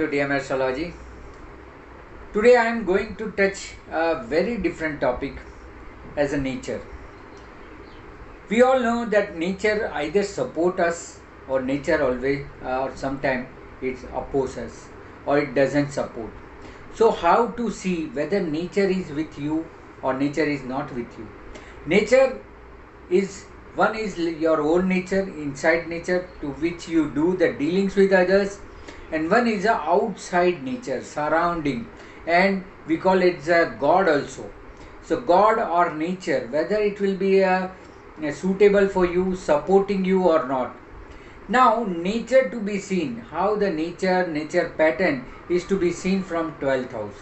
to DMR Astrology. Today I am going to touch a very different topic as a nature. We all know that nature either support us or nature always or sometimes it opposes us or it doesn't support. So how to see whether nature is with you or nature is not with you? Nature is one is your own nature, inside nature to which you do the dealings with others, and one is a outside nature, surrounding, and we call it the God also. So God or nature, whether it will be suitable for you, supporting you or not. Now nature to be seen, how the nature pattern is to be seen from 12th house.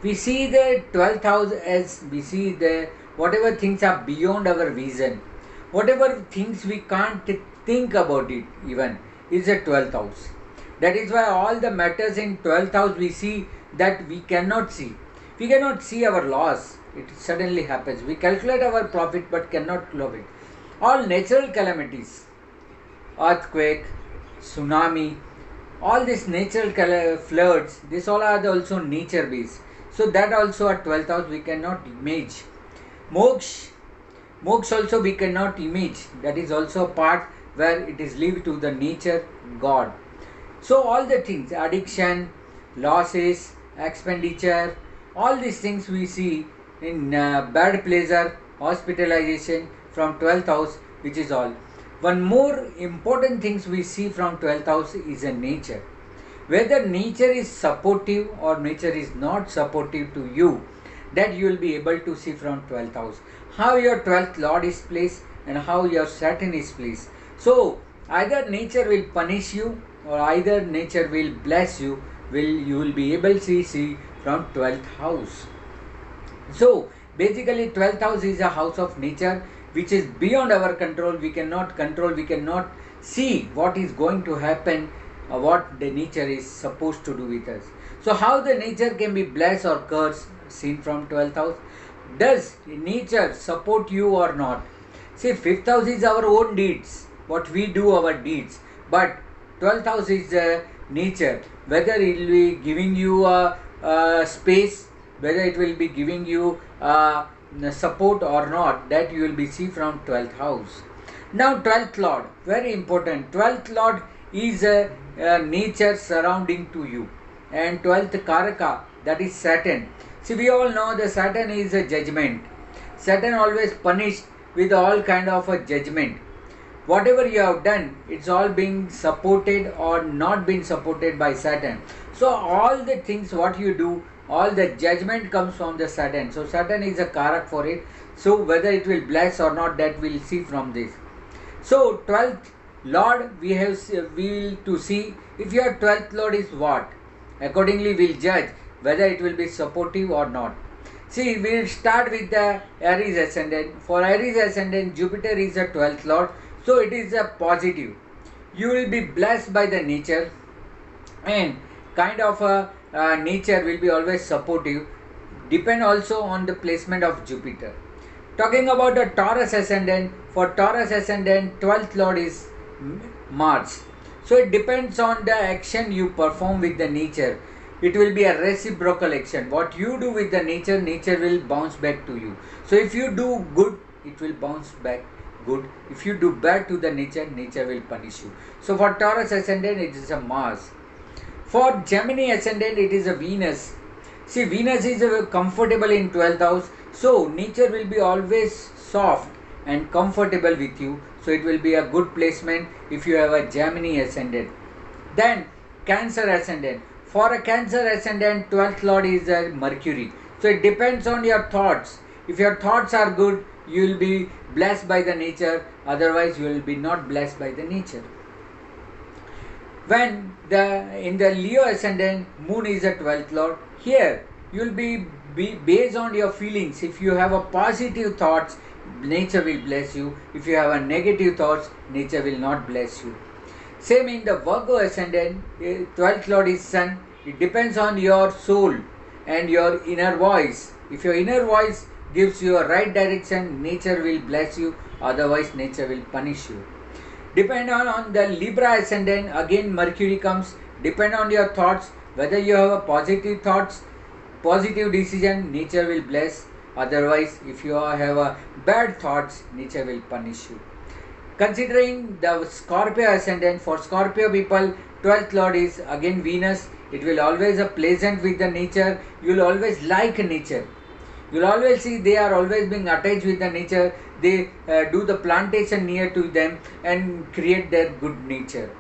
We see the 12th house as we see the whatever things are beyond our vision, whatever things we can't think about it even is a 12th house. That is why all the matters in 12th house we see that we cannot see. We cannot see our loss. It suddenly happens. We calculate our profit but cannot love it. All natural calamities, earthquake, tsunami, all these natural floods, these all are also nature based. So that also at 12th house we cannot image. Moksha also we cannot image. That is also a part where it is linked to the nature, God. So all the things, addiction, losses, expenditure, all these things we see in bad pleasure, hospitalization from 12th house, which is all. One more important things we see from 12th house is a nature. Whether nature is supportive or nature is not supportive to you, that you will be able to see from 12th house. How your 12th Lord is placed and how your Saturn is placed. So either nature will punish you or either nature will bless you. You will be able to see from 12th house. So basically 12th house is a house of nature which is beyond our control. We cannot control, we cannot see what is going to happen, what the nature is supposed to do with us. So how the nature can be blessed or cursed seen from 12th house? Does nature support you or not? See, 5th house is our own deeds, what we do, our deeds. But 12th house is nature, whether it will be giving you a space, whether it will be giving you support or not, that you will be see from 12th house. Now 12th Lord, very important. 12th Lord is a nature surrounding to you, and 12th Karaka, that is Saturn. See, we all know the Saturn is a judgment. Saturn always punished with all kind of a judgment. Whatever you have done, it's all being supported or not being supported by Saturn. So all the things what you do, all the judgment comes from the Saturn. So Saturn is a Karak for it. So whether it will bless or not, that we'll see from this. So 12th Lord we will to see if your 12th Lord is what. Accordingly we'll judge whether it will be supportive or not. See, we'll start with the Aries ascendant. For Aries ascendant, Jupiter is a 12th Lord. So it is a positive. You will be blessed by the nature, and kind of a nature will be always supportive. Depend also on the placement of Jupiter. Talking about the Taurus ascendant, for Taurus ascendant 12th Lord is Mars. So it depends on the action you perform with the nature. It will be a reciprocal action. What you do with the nature, nature will bounce back to you. So if you do good, it will bounce back good. If you do bad to the nature, nature will punish you. So for Taurus ascendant, it is a Mars. For Gemini ascendant, it is a Venus. See, Venus is comfortable in 12th house. So nature will be always soft and comfortable with you. So it will be a good placement if you have a Gemini ascendant. Then Cancer ascendant. For a Cancer ascendant, 12th Lord is a Mercury. So it depends on your thoughts. If your thoughts are good, you will be blessed by the nature. Otherwise, you will be not blessed by the nature. When in the Leo ascendant, Moon is a 12th Lord. Here, you will be based on your feelings. If you have a positive thoughts, nature will bless you. If you have a negative thoughts, nature will not bless you. Same in the Virgo ascendant, 12th Lord is Sun. It depends on your soul and your inner voice. If your inner voice gives you a right direction, nature will bless you. Otherwise, nature will punish you. Depend on the Libra ascendant, again Mercury comes. depend on your thoughts. Whether you have a positive thoughts, positive decision, nature will bless. Otherwise, if you have a bad thoughts, nature will punish you. Considering the Scorpio ascendant, for Scorpio people, 12th lord is again Venus. It will always a pleasant with the nature. You will always like nature. You will always see they are always being attached with the nature. They do the plantation near to them and create their good nature.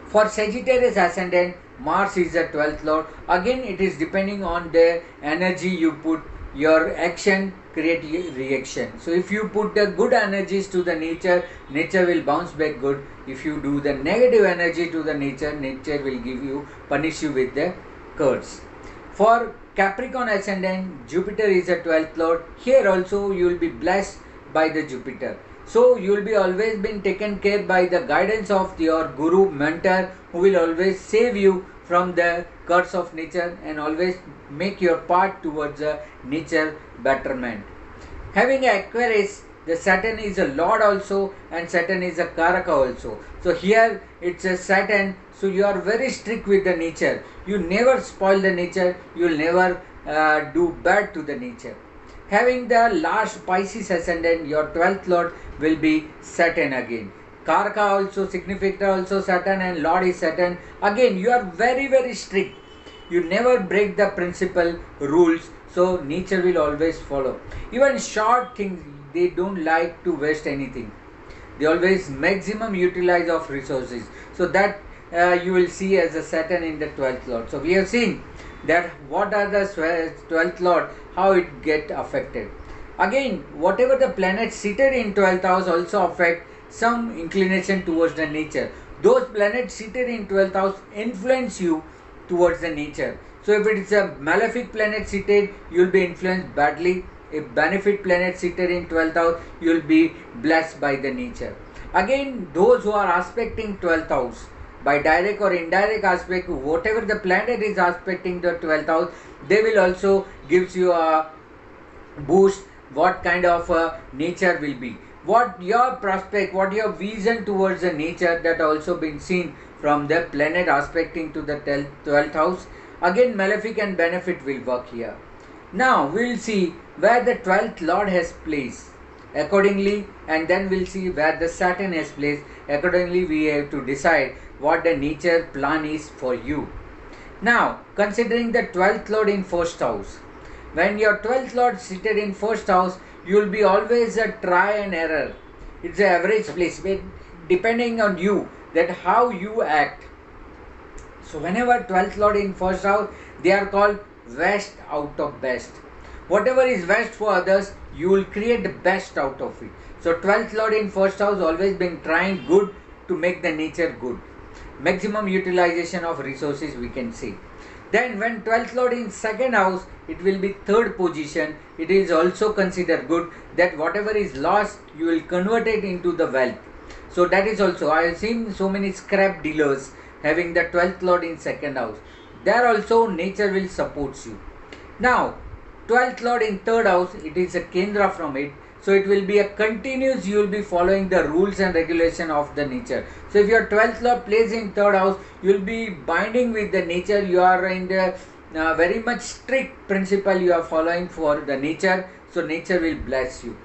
For Sagittarius ascendant, Mars is the 12th lord. Again, it is depending on the energy you put. Your action create reaction. So if you put the good energies to the nature, nature will bounce back good. If you do the negative energy to the nature, nature will punish you with the curse. For Capricorn ascendant, Jupiter is the 12th lord. Here also you will be blessed by the Jupiter. So you will be always been taken care by the guidance of your guru, mentor, who will always save you from the curse of nature and always make your part towards the nature betterment. Having Aquarius, the Saturn is a lord also and Saturn is a Karaka also. So here it's a Saturn, so you are very strict with the nature. You never spoil the nature, you will never do bad to the nature. Having the last Pisces ascendant, your 12th lord will be Saturn again. Karaka also, significator also Saturn and lord is Saturn. Again, you are very strict. You never break the principle rules, so nature will always follow. Even short things, they don't like to waste anything. They always maximum utilize of resources. So that you will see as a Saturn in the 12th lord. So we have seen that what are the 12th lord, how it get affected. Again, whatever the planets seated in 12th house also affect some inclination towards the nature. Those planets seated in 12th house influence you towards the nature. So if it is a malefic planet seated, you will be influenced badly. If benefic planet seated in 12th house, you will be blessed by the nature. Again, those who are aspecting 12th house, by direct or indirect aspect, whatever the planet is aspecting the 12th house, they will also gives you a boost what kind of nature will be. What your prospect, what your vision towards the nature, that also been seen from the planet aspecting to the 12th house. Again, malefic and benefit will work here. Now we will see where the 12th lord has placed accordingly, and then we'll see where the Saturn has placed. Accordingly, we have to decide what the nature plan is for you. Now, considering the 12th lord in first house, when your 12th lord seated in first house, you will be always a try and error. It's the average place, depending on you, that how you act. So whenever 12th lord in first house, they are called best out of best. Whatever is best for others, you will create the best out of it. So 12th lord in first house always been trying good to make the nature good. Maximum utilization of resources we can see. Then when 12th lord in second house, it will be third position. It is also considered good, that whatever is lost, you will convert it into the wealth. So that is also, I have seen so many scrap dealers having the 12th lord in second house. There also nature will support you. Now 12th lord in third house, it is a Kendra from it. So it will be a continuous, you will be following the rules and regulation of the nature. So if your 12th lord plays in third house, you will be binding with the nature. You are in the very much strict principle you are following for the nature. So nature will bless you.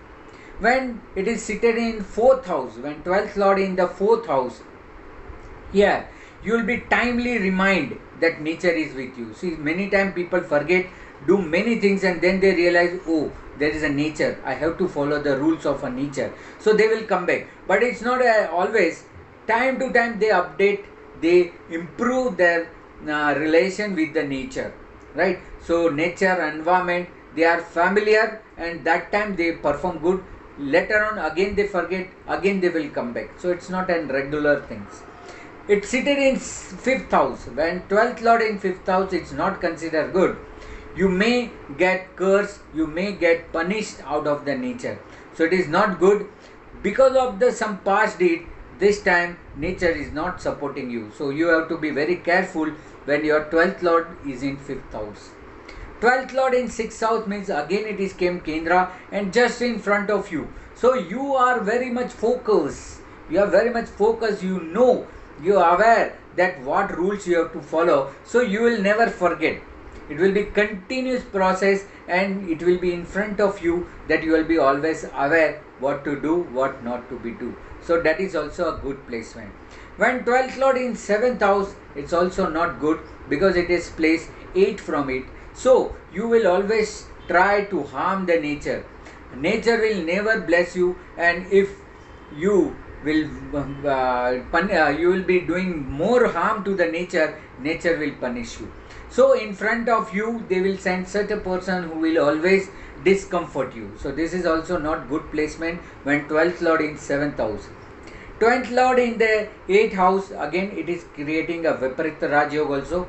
When it is seated in fourth house, when 12th lord in the fourth house, here you will be timely remind that nature is with you. See, many times people forget, do many things, and then they realize, oh, there is a nature, I have to follow the rules of a nature. So they will come back. But it's not always. Time to time they update, they improve their relation with the nature, right? So nature, environment, they are familiar, and that time they perform good. Later on again they forget, again they will come back. So it's not a regular things. It's seated in fifth house. When 12th lord in fifth house, it's not considered good. You may get cursed, you may get punished out of the nature. So it is not good. Because of the some past deed, this time nature is not supporting you. So you have to be very careful when your 12th lord is in 5th house. 12th lord in 6th house means again it is came Kendra and just in front of you. So you are very much focused. You are very much focused. You know, you are aware that what rules you have to follow, so you will never forget. It will be continuous process, and it will be in front of you, that you will be always aware what to do, what not to be do. So that is also a good placement. When 12th lord in 7th house, it's also not good, because it is placed 8 from it. So you will always try to harm the nature. Nature will never bless you, and if you will you will be doing more harm to the nature, nature will punish you. So in front of you they will send such a person who will always discomfort you. So this is also not good placement when 12th lord in 7th house. 20th lord in the 8th house, again it is creating a Viparita Rajyog also.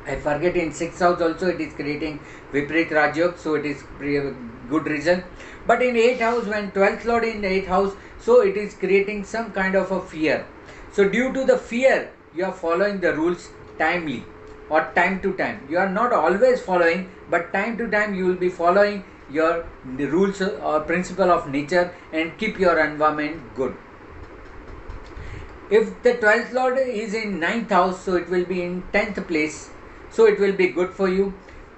I forget, in 6th house also it is creating Viparit Rajyog, so it is good result. But in 8th house, when 12th lord in 8th house, so it is creating some kind of a fear. So due to the fear, you are following the rules timely or time to time. You are not always following, but time to time you will be following the rules or principle of nature, and keep your environment good. If the 12th lord is in 9th house, so it will be in 10th place. So it will be good for you.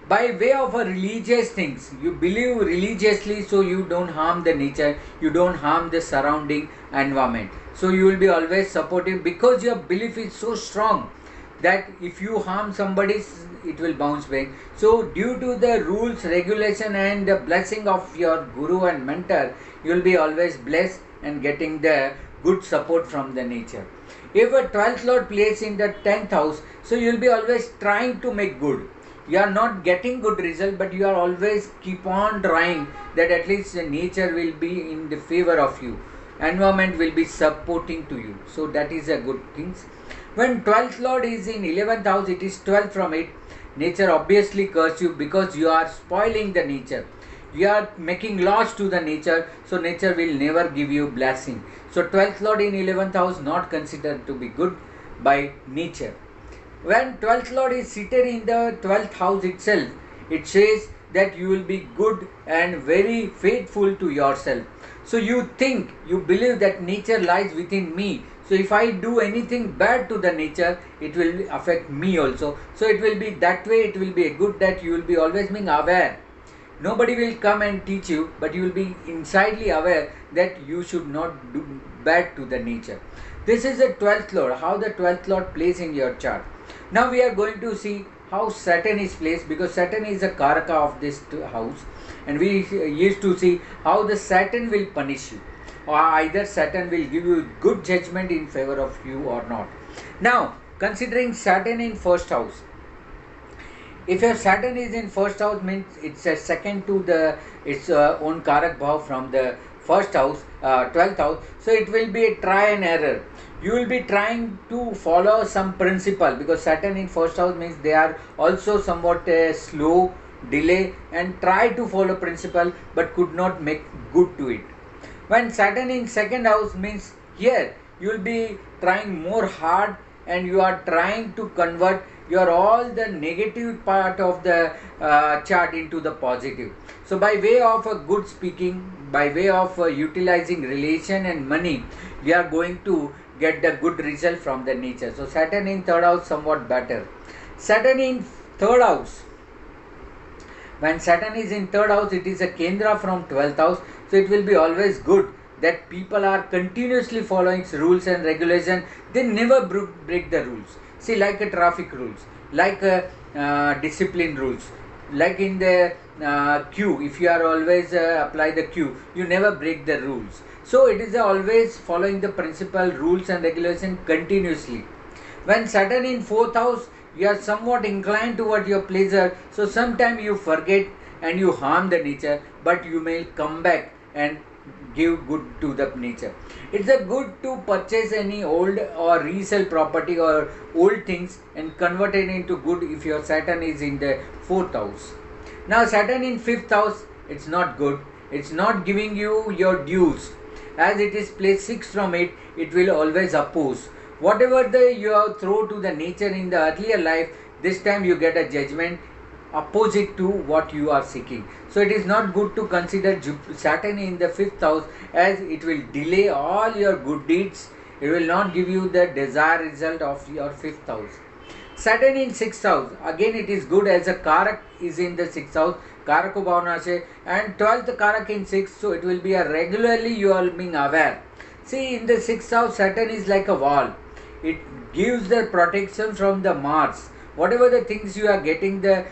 By way of a religious things, you believe religiously, so you don't harm the nature, you don't harm the surrounding environment. So you will be always supportive, because your belief is so strong that if you harm somebody, it will bounce back. So due to the rules, regulation and the blessing of your guru and mentor, you will be always blessed and getting the good support from the nature. If a 12th lord plays in the 10th house, so you will be always trying to make good. You are not getting good result, but you are always keep on trying, that at least the nature will be in the favor of you, environment will be supporting to you. So that is a good thing. When 12th lord is in 11th house, it is 12 from it. Nature obviously curse you, because you are spoiling the nature. You are making loss to the nature, so nature will never give you blessing. So 12th lord in 11th house not considered to be good by nature. When 12th lord is seated in the 12th house itself, it says that you will be good and very faithful to yourself. So you think, you believe that nature lies within me. So if I do anything bad to the nature, it will affect me also. So it will be that way, it will be a good, that you will be always being aware. Nobody will come and teach you, but you will be insidely aware that you should not do bad to the nature. This is the 12th lord, how the 12th lord plays in your chart. Now we are going to see how Saturn is placed, because Saturn is a Karaka of this house, and we used to see how the Saturn will punish you, or either Saturn will give you good judgment in favor of you or not. Now considering Saturn in first house, if your Saturn is in first house, means it's a second to its own Karak Bhav from the first house, 12th house. So it will be a try and error. You will be trying to follow some principle, because Saturn in first house means they are also somewhat slow, delay, and try to follow principle, but could not make good to it. When Saturn in second house means here you will be trying more hard, and you are trying to convert your all the negative part of the chart into the positive. So by way of a good speaking, by way of utilizing relation and money, we are going to get the good result from the nature. So Saturn in third house somewhat better. Saturn in third house, when Saturn is in third house, it is a Kendra from 12th house. So it will be always good that people are continuously following rules and regulation. They never break the rules. See, like a traffic rules, like a discipline rules, like in the queue, if you are always apply the queue, you never break the rules. So it is always following the principle, rules and regulation continuously. When Saturn in fourth house, you are somewhat inclined toward your pleasure, so sometimes you forget and you harm the nature, but you may come back and give good to the nature. It's a good to purchase any old or resell property or old things and convert it into good if your Saturn is in the fourth house. Now Saturn in fifth house, it's not good. It's not giving you your dues. As it is placed 6 from it, it will always oppose. Whatever you have thrown to the nature in the earlier life, this time you get a judgment opposite to what you are seeking. So it is not good to consider Saturn in the fifth house, as it will delay all your good deeds It will not give you the desired result of your 5th house. Saturn in 6th house, again it is good as a Karak is in the 6th house, Karako Bhavana, and 12th Karak in 6th, so it will be a regularly you are being aware. See, in the 6th house, Saturn is like a wall. It gives the protection from the Mars. Whatever the things you are getting, the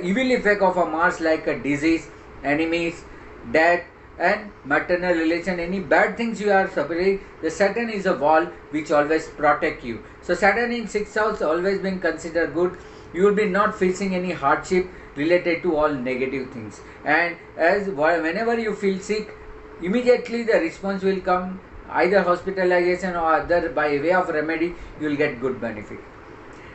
evil effect of a Mars like a disease, enemies, death, and maternal relation, any bad things you are suffering, the Saturn is a wall which always protect you. So Saturn in 6th house always been considered good. You will be not facing any hardship related to all negative things. And as whenever you feel sick, immediately the response will come, either hospitalization or other by way of remedy, you will get good benefit.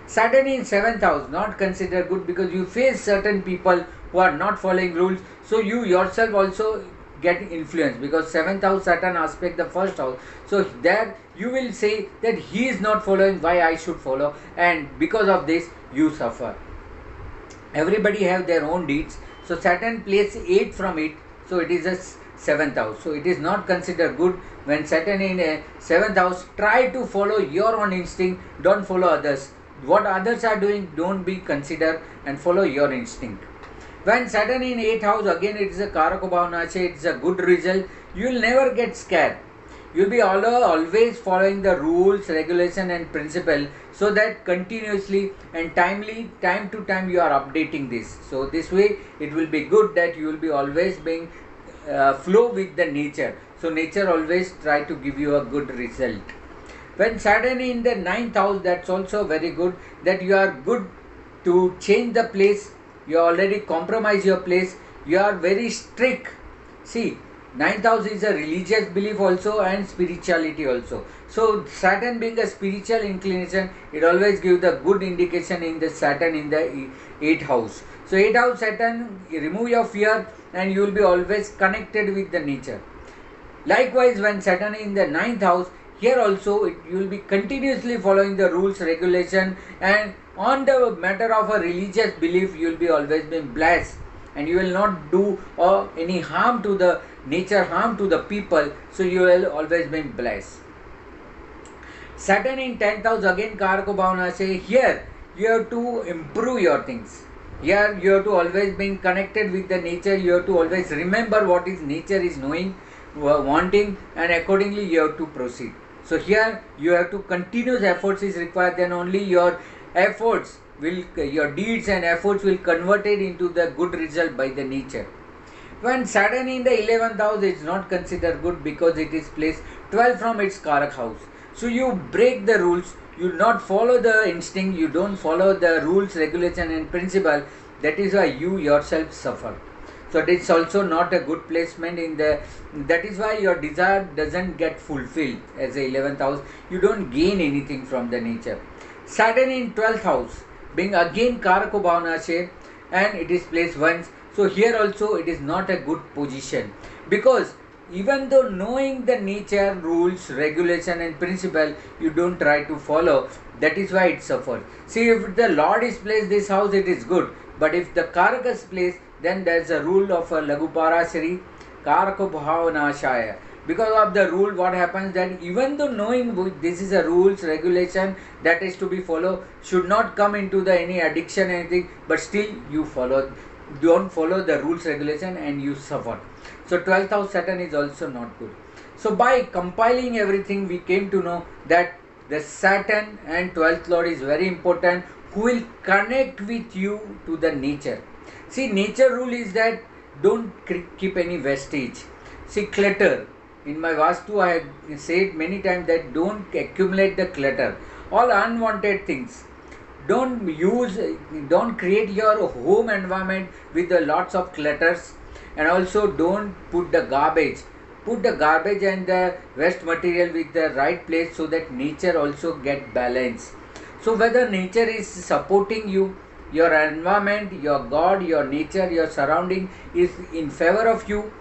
Saturn in 7th house not considered good because you face certain people who are not following rules, so you yourself also get influenced because 7th house Saturn aspect the 1st house, so there you will say that he is not following, why I should follow, and because of this you suffer. Everybody have their own deeds, so Saturn plays 8 from it, so it is a 7th house, so it is not considered good. When Saturn in a 7th house, try to follow your own instinct, don't follow others. What others are doing, don't be consider and follow your instinct. When Saturn in 8th house, again it is a Karako Bhavana, it is a good result. You will never get scared. You will be always following the rules, regulation and principle, so that continuously and timely, time to time you are updating this. So this way it will be good that you will be always being flow with the nature. So nature always try to give you a good result. When Saturn in the 9th house, that's also very good, that you are good to change the place. You already compromise your place. You are very strict. See, 9th house is a religious belief also and spirituality also. So Saturn being a spiritual inclination, it always gives the good indication in the Saturn in the 8th house. So 8th house Saturn, remove your fear and you will be always connected with the nature. Likewise, when Saturn in the 9th house, here also you will be continuously following the rules, regulation, and on the matter of a religious belief, you will be always been blessed, and you will not do any harm to the nature, harm to the people. So you will always been blessed. Saturn in 10th house, again Karako Bhavana, say here you have to improve your things. Here you have to always be connected with the nature. You have to always remember what is nature is knowing, wanting, and accordingly you have to proceed. So here you have to continuous efforts is required, then only your efforts will, your deeds and efforts will converted into the good result by the nature. When Saturn in the 11th house is not considered good because it is placed 12 from its Karak house. So you break the rules, you not follow the instinct, you don't follow the rules, regulation and principle. That is why you yourself suffer. So it is also not a good placement in the, that is why your desire doesn't get fulfilled as the 11th house. You don't gain anything from the nature. Saturn in 12th house being again Karako Bhavana shape and it is placed once. So here also it is not a good position because even though knowing the nature, rules, regulation and principle, you don't try to follow. That is why it suffers. See, if the Lord is placed this house, it is good. But if the Karaka is placed, then there is a rule of a Lagupara Karako Bhavanashaya. Because of the rule, what happens that even though knowing this is a rules, regulation that is to be followed, should not come into the any addiction, anything, but still you follow, don't follow the rules, regulation and you suffer. So 12th house Saturn is also not good. So by compiling everything, we came to know that the Saturn and 12th Lord is very important, who will connect with you to the nature. See, nature rule is that don't keep any vestige. See, clutter. In my Vastu, I have said many times that don't accumulate the clutter. All unwanted things. Don't create your home environment with the lots of clutters, and also don't put the garbage. Put the garbage and the waste material with the right place so that nature also get balance. So whether nature is supporting you, your environment, your God, your nature, your surrounding is in favor of you.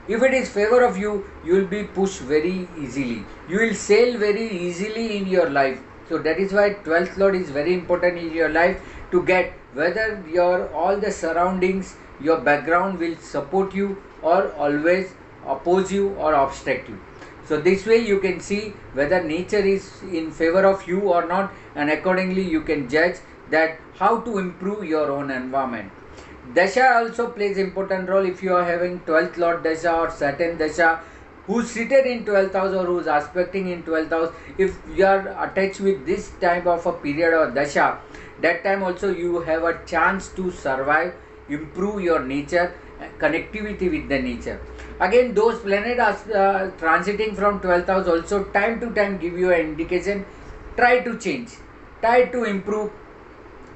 If it is favor of you, you will be pushed very easily. You will sail very easily in your life. So that is why 12th Lord is very important in your life, to get whether your all the surroundings, your background will support you or always oppose you or obstruct you. So this way you can see whether nature is in favor of you or not, and accordingly you can judge that how to improve your own environment. Dasha also plays important role. If you are having 12th Lord Dasha or Saturn Dasha, who's seated in 12th house or who's aspecting in 12th house, if you are attached with this type of a period or Dasha, that time also you have a chance to survive, improve your nature, connectivity with the nature. Again, those planets are transiting from 12th house also time to time give you an indication. Try to change, try to improve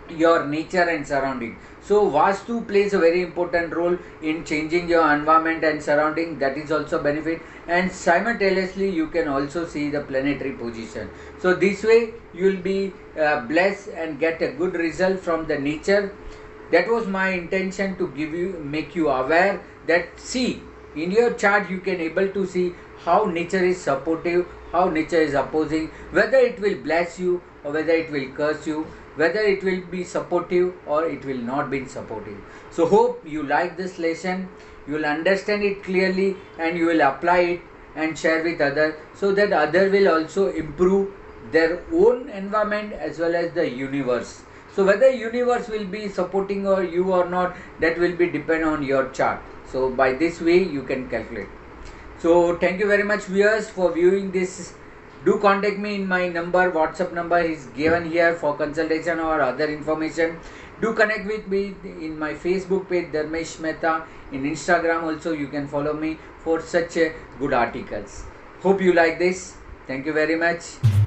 your nature and surrounding. So Vastu plays a very important role in changing your environment and surrounding. That is also benefit, and simultaneously you can also see the planetary position. So this way you will be blessed and get a good result from the nature. That was my intention to make you aware that see in your chart you can able to see how nature is supportive, how nature is opposing, whether it will bless you or whether it will curse you, whether it will be supportive or it will not be supportive. So hope you like this lesson, you will understand it clearly and you will apply it and share with others, so that other will also improve their own environment as well as the universe. So whether universe will be supporting or you or not, that will be depend on your chart. So by this way you can calculate. So thank you very much viewers for viewing this. Do contact me in my number, WhatsApp number is given here for consultation or other information. Do connect with me in my Facebook page Dharmesh Mehta. In Instagram also you can follow me for such good articles. Hope you like this. Thank you very much.